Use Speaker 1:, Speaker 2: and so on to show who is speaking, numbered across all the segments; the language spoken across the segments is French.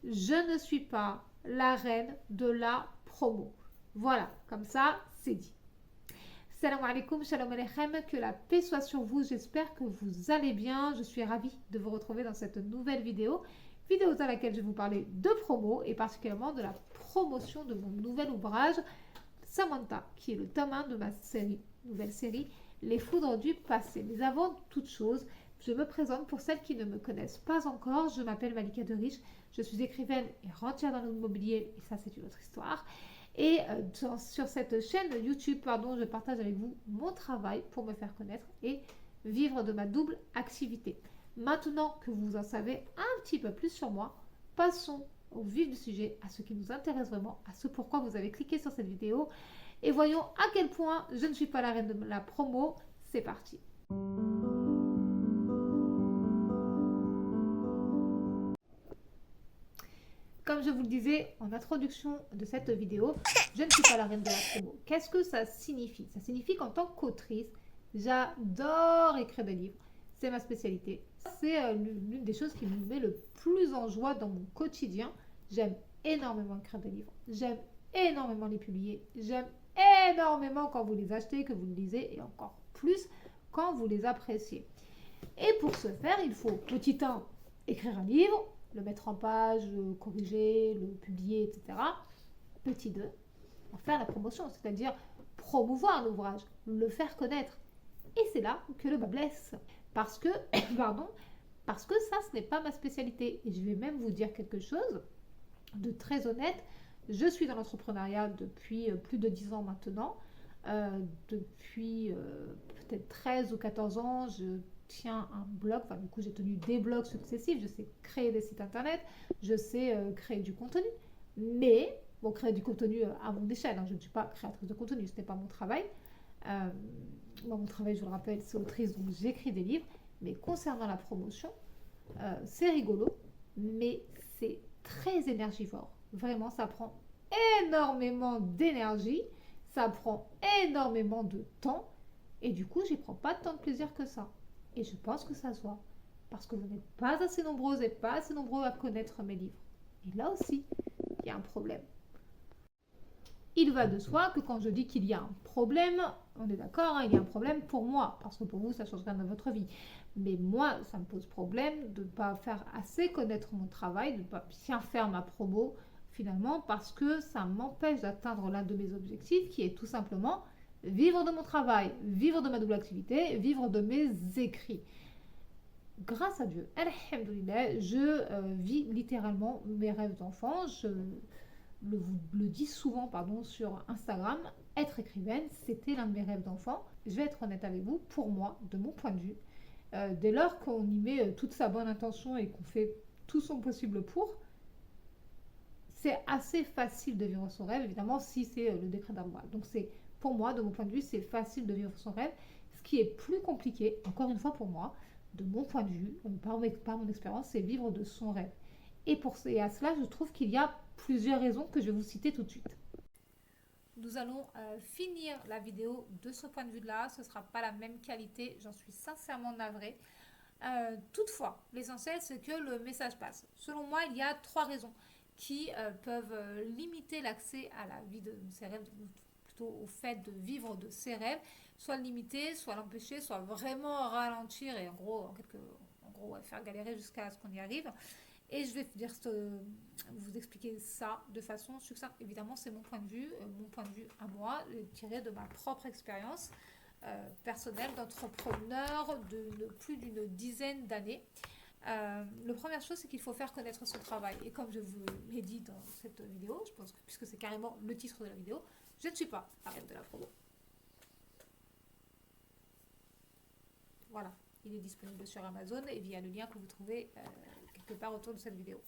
Speaker 1: je ne suis pas la reine de la promo. Voilà, comme ça, c'est dit. Salam alaikum, shalom alechem, que la paix soit sur vous, j'espère que vous allez bien. Je suis ravie de vous retrouver dans cette nouvelle vidéo dans laquelle je vais vous parler de promo et particulièrement de la promotion de mon nouvel ouvrage Samantha, qui est le tome 1 de ma nouvelle série Les Foudres du passé. Mais avant toute chose, je me présente pour celles qui ne me connaissent pas encore. Je m'appelle Malika Deriche, je suis écrivaine et rentière dans l'immobilier, et ça c'est une autre histoire. Et sur cette chaîne YouTube, je partage avec vous mon travail pour me faire connaître et vivre de ma double activité. Maintenant que vous en savez un petit peu plus sur moi, passons au vif du sujet, à ce qui nous intéresse vraiment, à ce pourquoi vous avez cliqué sur cette vidéo. Et voyons à quel point je ne suis pas la reine de la promo. C'est parti. Comme je vous le disais en introduction de cette vidéo, je ne suis pas la reine de la promo. Qu'est-ce que ça signifie? Ça signifie qu'en tant qu'autrice, j'adore écrire des livres. C'est ma spécialité. C'est l'une des choses qui me met le plus en joie dans mon quotidien. J'aime énormément écrire des livres. J'aime énormément les publier. J'aime énormément quand vous les achetez, que vous les lisez, et encore plus quand vous les appréciez. Et pour ce faire, il faut, petit 1, écrire un livre, le mettre en page, le corriger, le publier, etc. Petit 2, en faire la promotion, c'est-à-dire promouvoir l'ouvrage, le faire connaître. Et c'est là que le bas blesse. Parce que, parce que ça, ce n'est pas ma spécialité. Et je vais même vous dire quelque chose de très honnête. Je suis dans l'entrepreneuriat depuis plus de 10 ans maintenant. Depuis peut-être 13 ou 14 ans, je tiens un blog. Enfin, du coup, j'ai tenu des blogs successifs. Je sais créer des sites internet. Je sais créer du contenu. Mais, bon, créer du contenu à mon échelle. Hein, je ne suis pas créatrice de contenu. Ce n'est pas mon travail. Mon travail, je vous le rappelle, c'est autrice. Donc, j'écris des livres. Mais concernant la promotion, c'est rigolo. Mais c'est très énergivore. Vraiment, ça prend énormément d'énergie, ça prend énormément de temps, et du coup, j'y prends pas tant de plaisir que ça. Et je pense que ça se voit, parce que vous n'êtes pas assez nombreuses et pas assez nombreux à connaître mes livres. Et là aussi, il y a un problème. Il va de soi que quand je dis qu'il y a un problème, on est d'accord, hein, il y a un problème pour moi, parce que pour vous, ça ne change rien dans votre vie. Mais moi, ça me pose problème de ne pas faire assez connaître mon travail, de ne pas bien faire ma promo, finalement, parce que ça m'empêche d'atteindre l'un de mes objectifs, qui est tout simplement vivre de mon travail, vivre de ma double activité, vivre de mes écrits. Grâce à Dieu, alhamdoulilah, je vis littéralement mes rêves d'enfant. Je le dis souvent sur Instagram, être écrivaine, c'était l'un de mes rêves d'enfant. Je vais être honnête avec vous, pour moi, de mon point de vue, dès lors qu'on y met toute sa bonne intention et qu'on fait tout son possible pour, c'est assez facile de vivre son rêve, évidemment, si c'est le décret d'Allah. Donc c'est, pour moi, de mon point de vue, c'est facile de vivre son rêve. Ce qui est plus compliqué, encore une fois pour moi, de mon point de vue, par mon expérience, c'est vivre de son rêve. Et à cela, je trouve qu'il y a plusieurs raisons que je vais vous citer tout de suite. Nous allons finir la vidéo de ce point de vue-là. Ce ne sera pas la même qualité, j'en suis sincèrement navrée. Toutefois, l'essentiel, c'est que le message passe. Selon moi, il y a 3 raisons qui peuvent limiter l'accès à la vie de ses rêves, plutôt au fait de vivre de ses rêves, soit le limiter, soit l'empêcher, soit vraiment ralentir et en gros faire galérer jusqu'à ce qu'on y arrive. Et je vais vous expliquer ça de façon succincte. Évidemment, c'est mon point de vue à moi, tiré de ma propre expérience personnelle d'entrepreneur de plus d'une dizaine d'années. La première chose, c'est qu'il faut faire connaître son travail. Et comme je vous l'ai dit dans cette vidéo, je pense que puisque c'est carrément le titre de la vidéo, je ne suis pas la reine de la promo. Voilà, il est disponible sur Amazon et via le lien que vous trouvez quelque part autour de cette vidéo.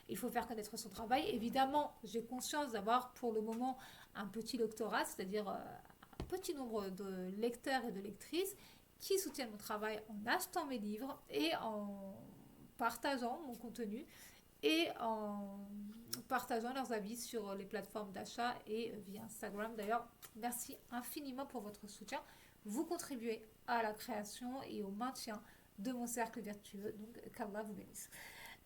Speaker 1: Il faut faire connaître son travail. Évidemment, j'ai conscience d'avoir pour le moment un petit lectorat, c'est-à-dire un petit nombre de lecteurs et de lectrices qui soutiennent mon travail en achetant mes livres et en partageant mon contenu et en partageant leurs avis sur les plateformes d'achat et via Instagram. D'ailleurs, merci infiniment pour votre soutien. Vous contribuez à la création et au maintien de mon cercle vertueux, donc qu'Allah vous bénisse.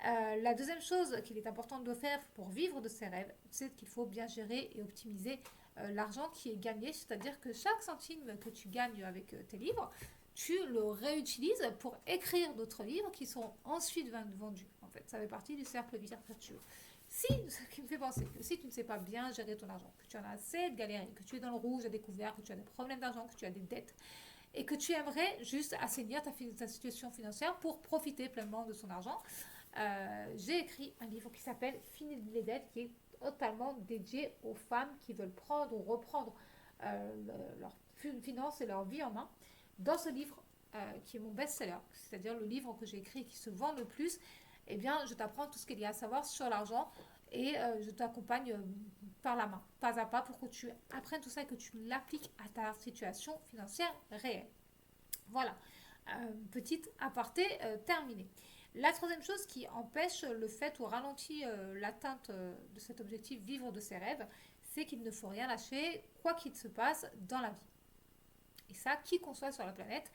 Speaker 1: La deuxième chose qu'il est important de faire pour vivre de ses rêves, c'est qu'il faut bien gérer et optimiser l'argent qui est gagné, c'est-à-dire que chaque centime que tu gagnes avec tes livres, tu le réutilises pour écrire d'autres livres qui sont ensuite vendus. En fait, ça fait partie du cercle vertueux. Si, ce qui me fait penser que si tu ne sais pas bien gérer ton argent, que tu en as assez de galérer, que tu es dans le rouge à découvert, que tu as des problèmes d'argent, que tu as des dettes, et que tu aimerais juste assainir ta situation financière pour profiter pleinement de son argent, j'ai écrit un livre qui s'appelle Fini les dettes, qui est totalement dédié aux femmes qui veulent prendre ou reprendre leurs finances et leur vie en main. Dans ce livre, qui est mon best-seller, c'est-à-dire le livre que j'ai écrit et qui se vend le plus, eh bien, je t'apprends tout ce qu'il y a à savoir sur l'argent et je t'accompagne par la main, pas à pas, pour que tu apprennes tout ça et que tu l'appliques à ta situation financière réelle. Voilà, petite aparté terminée. La troisième chose qui empêche le fait ou ralentit l'atteinte de cet objectif, vivre de ses rêves, c'est qu'il ne faut rien lâcher, quoi qu'il se passe dans la vie. Et ça, qui qu'on soit sur la planète,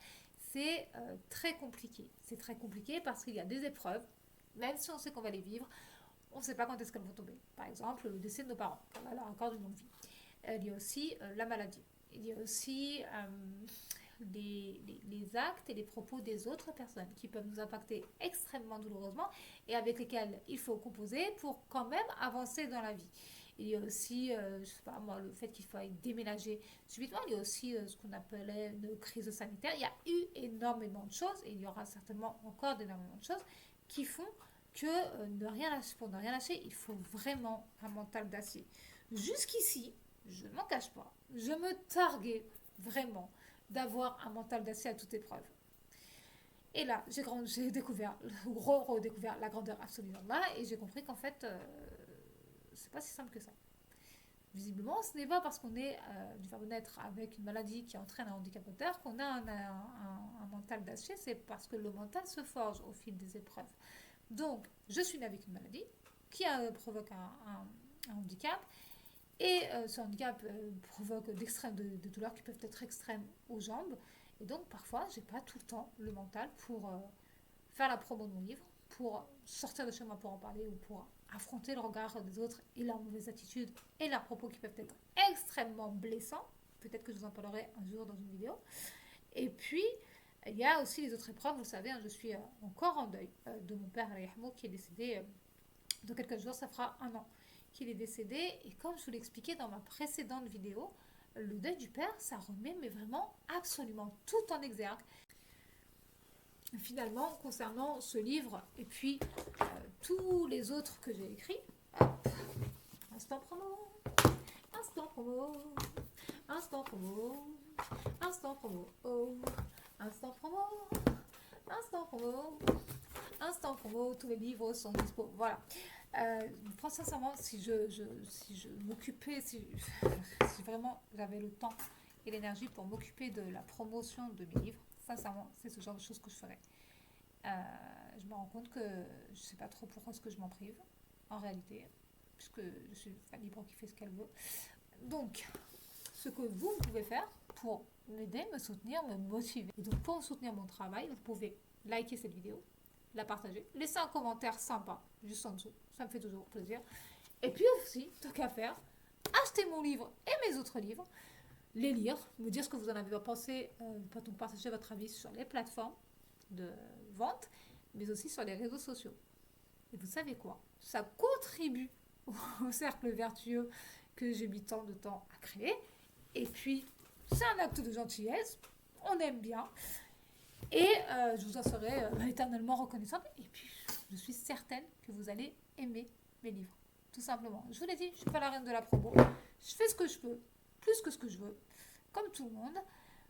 Speaker 1: c'est très compliqué. C'est très compliqué parce qu'il y a des épreuves, même si on sait qu'on va les vivre, on ne sait pas quand est-ce qu'elles vont tomber. Par exemple, le décès de nos parents, on a là encore du longue vie. Il y a aussi la maladie. Il y a aussi les actes et les propos des autres personnes qui peuvent nous impacter extrêmement douloureusement et avec lesquels il faut composer pour quand même avancer dans la vie. Il y a aussi, je sais pas moi, le fait qu'il faut déménager subitement. Il y a aussi ce qu'on appelait une crise sanitaire. Il y a eu énormément de choses et il y aura certainement encore énormément de choses qui font que pour ne rien lâcher, il faut vraiment un mental d'acier. Jusqu'ici, je ne m'en cache pas, je me targuais vraiment d'avoir un mental d'acier à toute épreuve. Et là, j'ai découvert, redécouvert la grandeur absolue d'Allah et j'ai compris qu'en fait, c'est pas si simple que ça. Visiblement, ce n'est pas parce qu'on est du faire naître avec une maladie qui entraîne un handicap moteur qu'on a un mental d'acier, c'est parce que le mental se forge au fil des épreuves. Donc, je suis née avec une maladie qui provoque un handicap et ce handicap provoque de douleurs qui peuvent être extrêmes aux jambes. Et donc, parfois, j'ai pas tout le temps le mental pour faire la promo de mon livre, pour sortir de chez moi pour en parler ou pour affronter le regard des autres et leurs mauvaises attitudes et leurs propos qui peuvent être extrêmement blessants. Peut-être que je vous en parlerai un jour dans une vidéo. Et puis, il y a aussi les autres épreuves. Vous savez, je suis encore en deuil de mon père, qui est décédé dans quelques jours. Ça fera 1 an qu'il est décédé. Et comme je vous l'expliquais dans ma précédente vidéo, le deuil du père, ça remet mais vraiment absolument tout en exergue. Finalement, concernant ce livre et puis tous les autres que j'ai écrits, instant promo, instant promo, instant promo, instant promo, oh, instant promo, instant promo, instant promo, tous les livres sont dispo. Voilà. Sincèrement, si je m'occupais, si vraiment j'avais le temps et l'énergie pour m'occuper de la promotion de mes livres, sincèrement, c'est ce genre de choses que je ferais. Je me rends compte que je ne sais pas trop pourquoi est-ce que je m'en prive, en réalité, puisque je suis une femme libre qui fait ce qu'elle veut. Donc, ce que vous pouvez faire pour m'aider, me soutenir, me motiver. Et donc, pour soutenir mon travail, vous pouvez liker cette vidéo, la partager, laisser un commentaire sympa juste en dessous, ça me fait toujours plaisir. Et puis aussi, tant qu'à faire, acheter mon livre et mes autres livres, les lire, me dire ce que vous en avez pensé, donc partager votre avis sur les plateformes de vente, mais aussi sur les réseaux sociaux. Et vous savez quoi? Ça contribue au cercle vertueux que j'ai mis tant de temps à créer. Et puis, c'est un acte de gentillesse, on aime bien. Et je vous en serai éternellement reconnaissante. Et puis, je suis certaine que vous allez aimer mes livres. Tout simplement. Je vous l'ai dit, je ne suis pas la reine de la promo. Je fais ce que je peux, plus que ce que je veux, comme tout le monde.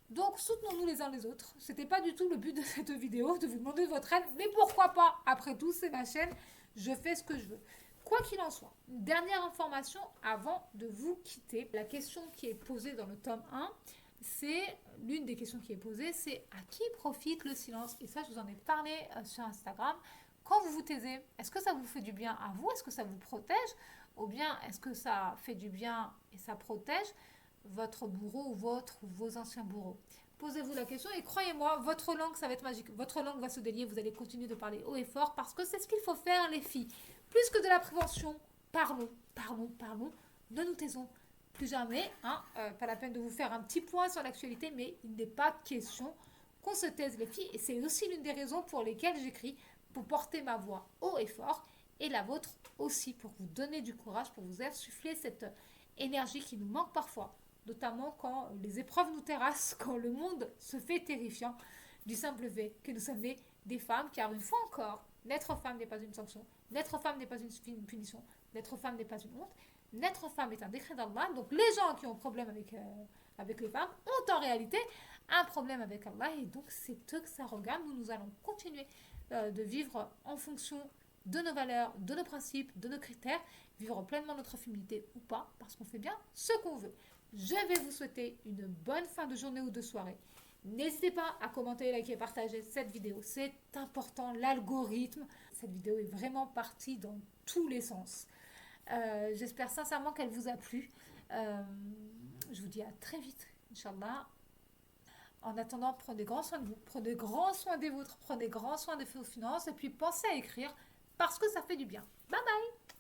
Speaker 1: Donc, soutenons-nous les uns les autres. C'était pas du tout le but de cette vidéo, de vous demander votre aide. Mais pourquoi pas? Après tout, c'est ma chaîne. Je fais ce que je veux. Quoi qu'il en soit, une dernière information avant de vous quitter. La question qui est posée dans le tome 1, c'est l'une des questions qui est posée, c'est à qui profite le silence? Et ça, je vous en ai parlé sur Instagram. Quand vous vous taisez, est-ce que ça vous fait du bien à vous? Est-ce que ça vous protège? Ou bien est-ce que ça fait du bien et ça protège votre bourreau ou vos anciens bourreaux? Posez-vous la question et croyez-moi, votre langue, ça va être magique. Votre langue va se délier, vous allez continuer de parler haut et fort parce que c'est ce qu'il faut faire, les filles. Plus que de la prévention, parlons, parlons, parlons. Ne nous taisons plus jamais. Hein, pas la peine de vous faire un petit point sur l'actualité, mais il n'est pas question qu'on se taise, les filles. Et c'est aussi l'une des raisons pour lesquelles j'écris, pour porter ma voix haut et fort, et la vôtre aussi, pour vous donner du courage, pour vous insuffler cette énergie qui nous manque parfois, notamment quand les épreuves nous terrassent, quand le monde se fait terrifiant, du simple fait que nous sommes des femmes, car une fois encore, n'être femme n'est pas une sanction, n'être femme n'est pas une punition, n'être femme n'est pas une honte, n'être femme est un décret d'Allah. Donc les gens qui ont problème avec les femmes ont en réalité un problème avec Allah, et donc c'est eux que ça regarde. Nous allons continuer de vivre en fonction de nos valeurs, de nos principes, de nos critères, vivre pleinement notre féminité ou pas, parce qu'on fait bien ce qu'on veut. Je vais vous souhaiter une bonne fin de journée ou de soirée. N'hésitez pas à commenter, liker et partager cette vidéo. C'est important, l'algorithme. Cette vidéo est vraiment partie dans tous les sens. J'espère sincèrement qu'elle vous a plu. Je vous dis à très vite, Inch'Allah. En attendant, prenez grand soin de vous, prenez grand soin des vôtres, prenez grand soin de vos finances et puis pensez à écrire parce que ça fait du bien. Bye bye!